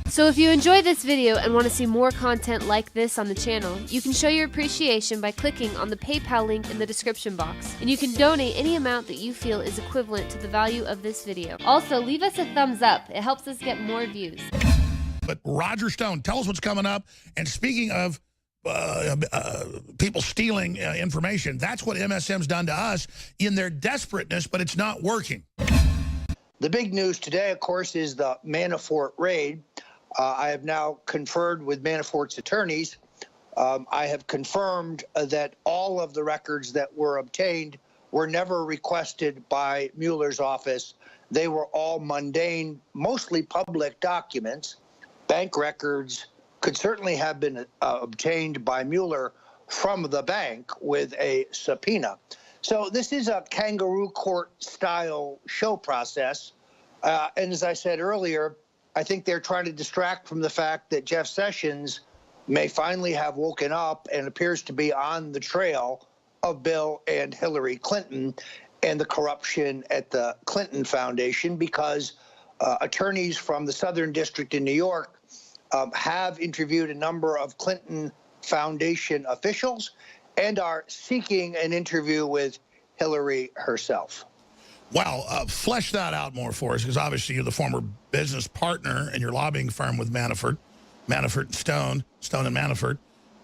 So if you enjoyed this video and want to see more content like this on the channel, you can show your appreciation by clicking on the PayPal link in the description box, and you can donate any amount that you feel is equivalent to the value of this video. Also, leave us a thumbs up. It helps us get more views. But Roger Stone, tell us what's coming up. And speaking of people stealing information, that's what MSM's done to us in their desperateness, but it's not working. The big news today, of course, is the Manafort raid. I have now conferred with Manafort's attorneys. I have confirmed that all of the records that were obtained were never requested by Mueller's office. They were all mundane, mostly public documents. Bank records could certainly have been obtained by Mueller from the bank with a subpoena. So this is a kangaroo court-style show process. And as I said earlier, I think they're trying to distract from the fact that Jeff Sessions may finally have woken up and appears to be on the trail of Bill and Hillary Clinton and the corruption at the Clinton Foundation, because attorneys from the Southern District in New York have interviewed a number of Clinton Foundation officials and are seeking an interview with Hillary herself. Wow, flesh that out more for us, because obviously you're the former business partner in your lobbying firm with Manafort and Stone and Manafort,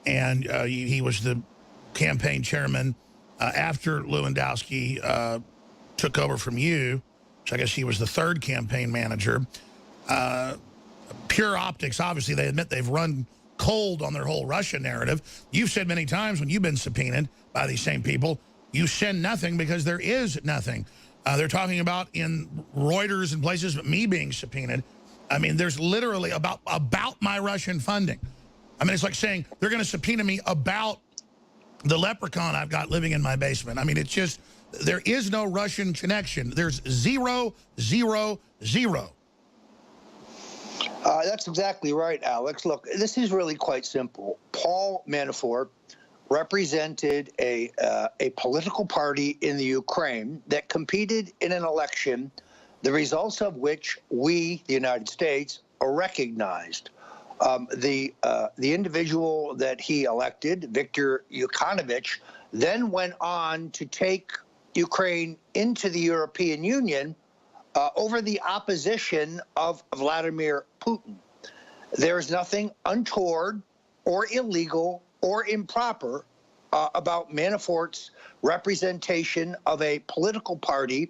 and he was the campaign chairman after Lewandowski took over from you, which I guess he was the third campaign manager. Pure optics, obviously, they admit they've run cold on their whole Russia narrative. You've said many times when you've been subpoenaed by these same people, you send nothing because there is nothing. They're talking about in Reuters and places, but me being subpoenaed. I mean, there's literally about my Russian funding. I mean, it's like saying they're going to subpoena me about the leprechaun I've got living in my basement. I mean, it's just, there is no Russian connection. There's 0, 0, 0. That's exactly right, Alex. Look, this is really quite simple. Paul Manafort represented a political party in the Ukraine that competed in an election, the results of which we, the United States, recognized. The individual that he elected, Viktor Yanukovych, then went on to take Ukraine into the European Union over the opposition of Vladimir Putin. There is nothing untoward or illegal or improper about Manafort's representation of a political party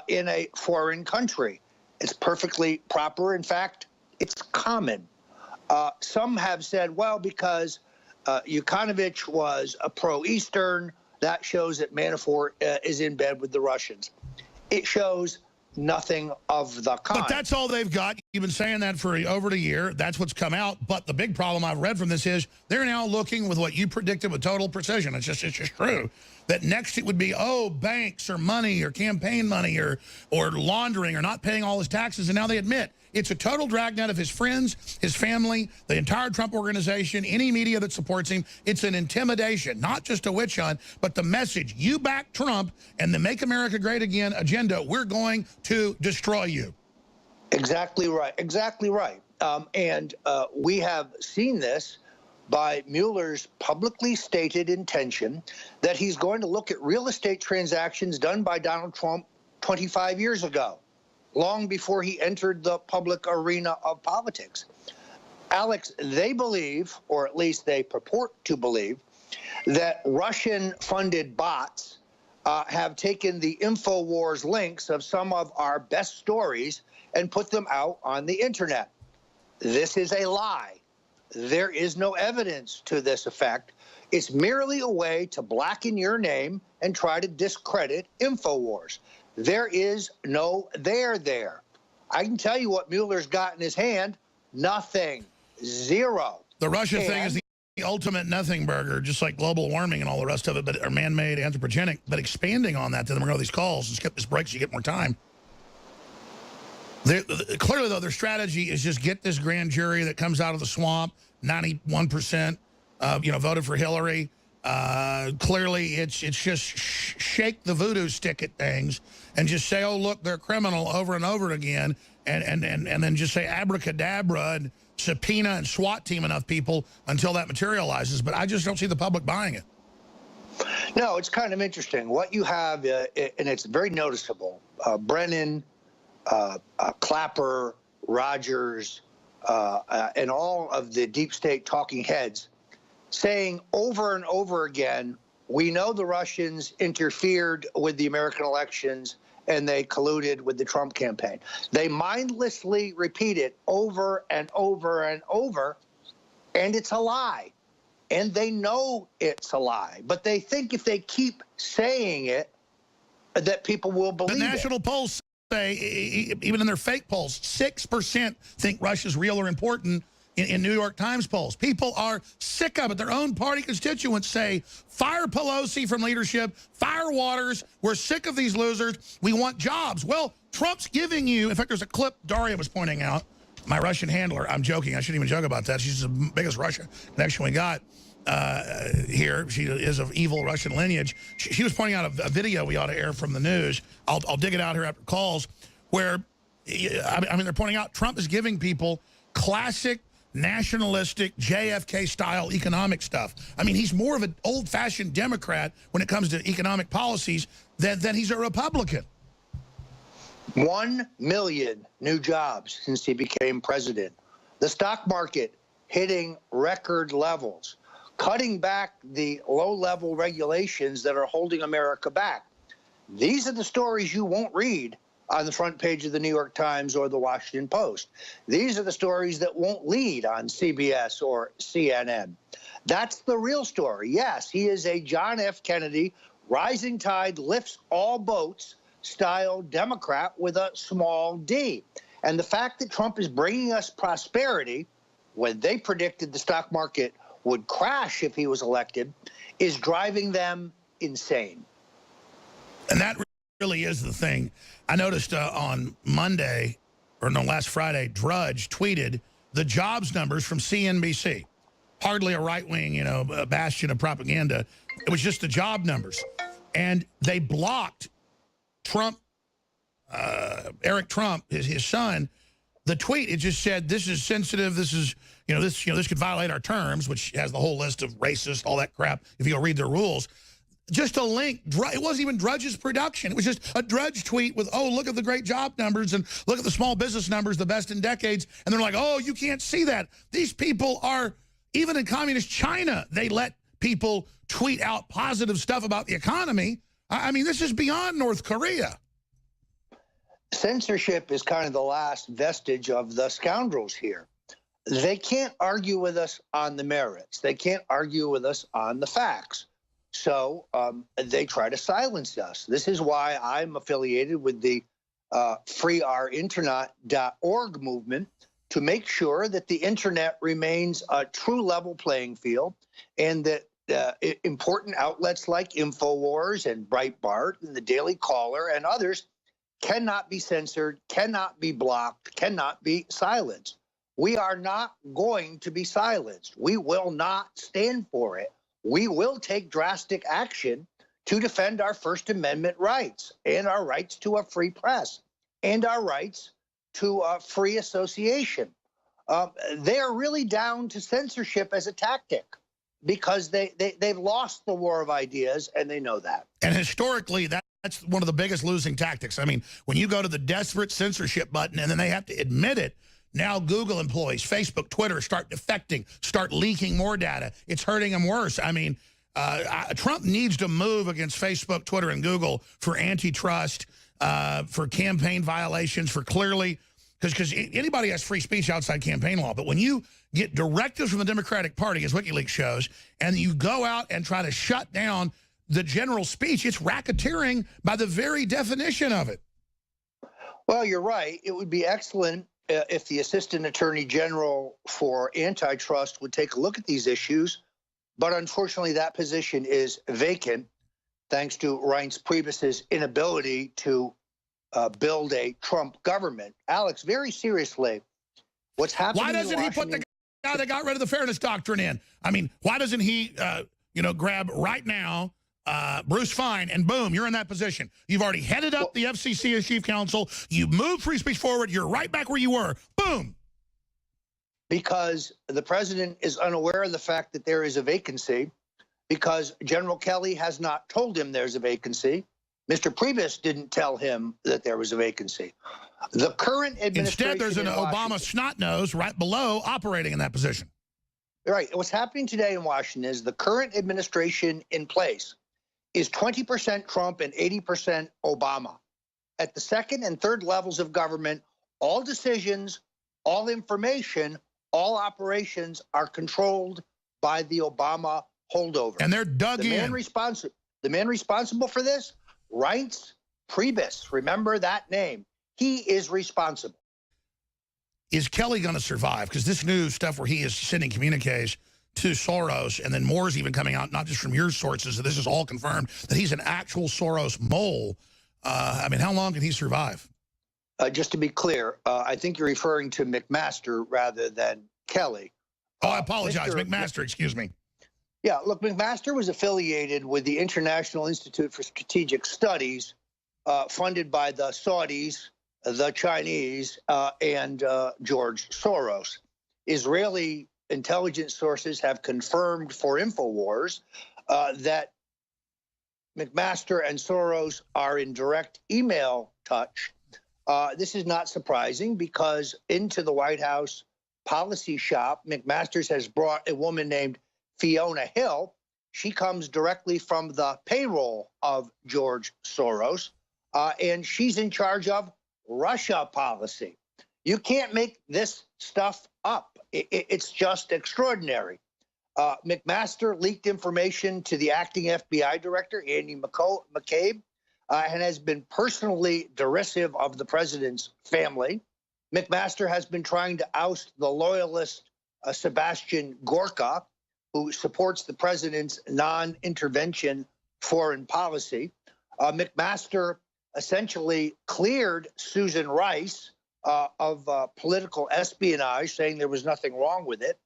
in a foreign country. It's perfectly proper. In fact, it's common. Some have said, well, because Yanukovych was a pro-Eastern, that shows that Manafort is in bed with the Russians. It shows nothing of the kind. But that's all they've got. You've been saying that for over a year. That's what's come out. But the big problem I've read from this is they're now looking with what you predicted with total precision. It's just true. That next it would be, oh, banks or money or campaign money or laundering or not paying all his taxes. And now they admit it's a total dragnet of his friends, his family, the entire Trump organization, any media that supports him. It's an intimidation, not just a witch hunt, but the message, you back Trump and the Make America Great Again agenda, we're going to destroy you. Exactly right. Exactly right. And we have seen this by Mueller's publicly stated intention that he's going to look at real estate transactions done by Donald Trump 25 years ago, long before he entered the public arena of politics. Alex, they believe, or at least they purport to believe, that Russian-funded bots have taken the InfoWars links of some of our best stories and put them out on the internet. This is a lie. There is no evidence to this effect. It's merely a way to blacken your name and try to discredit InfoWars. There is no there there. I can tell you what Mueller's got in his hand. Nothing. Zero. The Russia thing is the ultimate nothing burger, just like global warming and all the rest of it, but are man-made, anthropogenic. But expanding on that, then we're going to go these calls and skip this break so you get more time. Clearly, though, their strategy is just get this grand jury that comes out of the swamp, 91%, voted for Hillary, Clearly, it's just shake the voodoo stick at things and just say, oh, look, they're criminal over and over again, and then just say abracadabra and subpoena and SWAT team enough people until that materializes. But I just don't see the public buying it. No, it's kind of interesting. What you have, and it's very noticeable, Brennan, Clapper, Rogers, and all of the deep state talking heads saying over and over again, we know the Russians interfered with the American elections and they colluded with the Trump campaign. They mindlessly repeat it over and over and over, and it's a lie. And they know it's a lie, but they think if they keep saying it, that people will believe it. The national polls say, even in their fake polls, 6% think Russia's real or important in New York Times polls. People are sick of it. Their own party constituents say, fire Pelosi from leadership, fire Waters. We're sick of these losers. We want jobs. Well, Trump's giving you, in fact, there's a clip Daria was pointing out, my Russian handler. I'm joking. I shouldn't even joke about that. She's the biggest Russia connection we got here. She is of evil Russian lineage. She was pointing out a video we ought to air from the news. I'll dig it out here after calls, where, I mean, they're pointing out Trump is giving people classic nationalistic JFK-style economic stuff. I mean, he's more of an old-fashioned Democrat when it comes to economic policies than he's a Republican. 1 million new jobs since he became president. The stock market hitting record levels. Cutting back the low-level regulations that are holding America back. These are the stories you won't read on the front page of the New York Times or the Washington Post. These are the stories that won't lead on CBS or CNN. That's the real story. Yes, he is a John F. Kennedy, rising tide lifts all boats style Democrat with a small d. And the fact that Trump is bringing us prosperity when they predicted the stock market would crash if he was elected is driving them insane. And that really is the thing. I noticed on Monday, or no, last Friday, Drudge tweeted the jobs numbers from CNBC. Hardly a right-wing, bastion of propaganda. It was just the job numbers. And they blocked Trump, Eric Trump, his son. The tweet, it just said, this is sensitive, this is, this could violate our terms, which has the whole list of racist, all that crap, if you'll read their rules. Just a link. It wasn't even Drudge's production. It was just a Drudge tweet with, oh, look at the great job numbers and look at the small business numbers, the best in decades. And they're like, oh, you can't see that. These people are, even in communist China, they let people tweet out positive stuff about the economy. I mean, this is beyond North Korea. Censorship is kind of the last vestige of the scoundrels here. They can't argue with us on the merits. They can't argue with us on the facts. So they try to silence us. This is why I'm affiliated with the freeourinternet.org movement, to make sure that the internet remains a true level playing field, and that important outlets like InfoWars and Breitbart and the Daily Caller and others cannot be censored, cannot be blocked, cannot be silenced. We are not going to be silenced. We will not stand for it. We will take drastic action to defend our First Amendment rights and our rights to a free press and our rights to free association. They are really down to censorship as a tactic because they've lost the war of ideas, and they know that. And historically, that's one of the biggest losing tactics. I mean, when you go to the desperate censorship button and then they have to admit it, now Google employees, Facebook, Twitter start defecting, start leaking more data. It's hurting them worse. I mean, Trump needs to move against Facebook, Twitter, and Google for antitrust, for campaign violations, for clearly, because anybody has free speech outside campaign law. But when you get directives from the Democratic Party, as WikiLeaks shows, and you go out and try to shut down the general speech, it's racketeering by the very definition of it. Well, you're right. It would be excellent if the Assistant Attorney General for Antitrust would take a look at these issues. But unfortunately, that position is vacant thanks to Reince Priebus's inability to build a Trump government. Alex, very seriously, what's happening? Why doesn't he put the guy that got rid of the fairness doctrine in? I mean, why doesn't he grab right now Bruce Fine, and boom, you're in that position. You've already headed up the FCC as chief counsel. You moved free speech forward. You're right back where you were. Boom. Because the president is unaware of the fact that there is a vacancy, because General Kelly has not told him there's a vacancy. Mr. Priebus didn't tell him that there was a vacancy. The current administration— Instead, there's an Obama snot nose right below operating in that position. Right. What's happening today in Washington is the current administration in place is 20% Trump and 80% Obama. At the second and third levels of government, all decisions, all information, all operations are controlled by the Obama holdover. And they're dug in. The man responsible for this, Reince Priebus. Remember that name. He is responsible. Is Kelly going to survive? Because this new stuff where he is sending communiques to Soros, and then more is even coming out, not just from your sources, so this is all confirmed, that he's an actual Soros mole. I mean, how long can he survive? Just to be clear, I think you're referring to McMaster rather than Kelly. Oh, I apologize. McMaster, excuse me. Yeah, look, McMaster was affiliated with the International Institute for Strategic Studies, funded by the Saudis, the Chinese, and George Soros. Israeli intelligence sources have confirmed for InfoWars that McMaster and Soros are in direct email touch. This is not surprising, because into the White House policy shop, McMaster's has brought a woman named Fiona Hill. She comes directly from the payroll of George Soros, and she's in charge of Russia policy. You can't make this stuff up. It's just extraordinary. McMaster leaked information to the acting FBI director, Andy McCabe, and has been personally derisive of the president's family. McMaster has been trying to oust the loyalist Sebastian Gorka, who supports the president's non-intervention foreign policy. McMaster essentially cleared Susan Rice of political espionage, saying there was nothing wrong with it,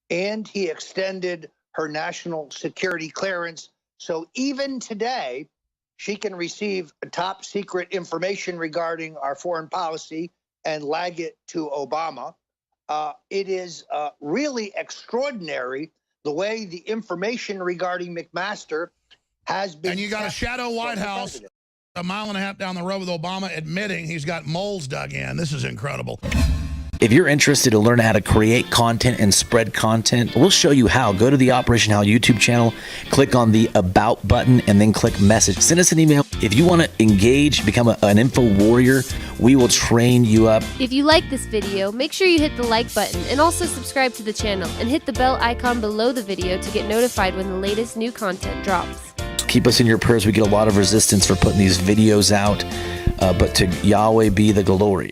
and he extended her national security clearance. So even today, she can receive top secret information regarding our foreign policy and lag it to Obama. It is really extraordinary the way the information regarding McMaster has been— And you got a shadow White House a mile and a half down the road with Obama admitting he's got moles dug in. This is incredible. If you're interested to learn how to create content and spread content, we'll show you how. Go to the Operation How YouTube channel, click on the About button, and then click Message. Send us an email. If you want to engage, become an info warrior, we will train you up. If you like this video, make sure you hit the like button and also subscribe to the channel and hit the bell icon below the video to get notified when the latest new content drops. Keep us in your prayers. We get a lot of resistance for putting these videos out, but to Yahweh be the glory.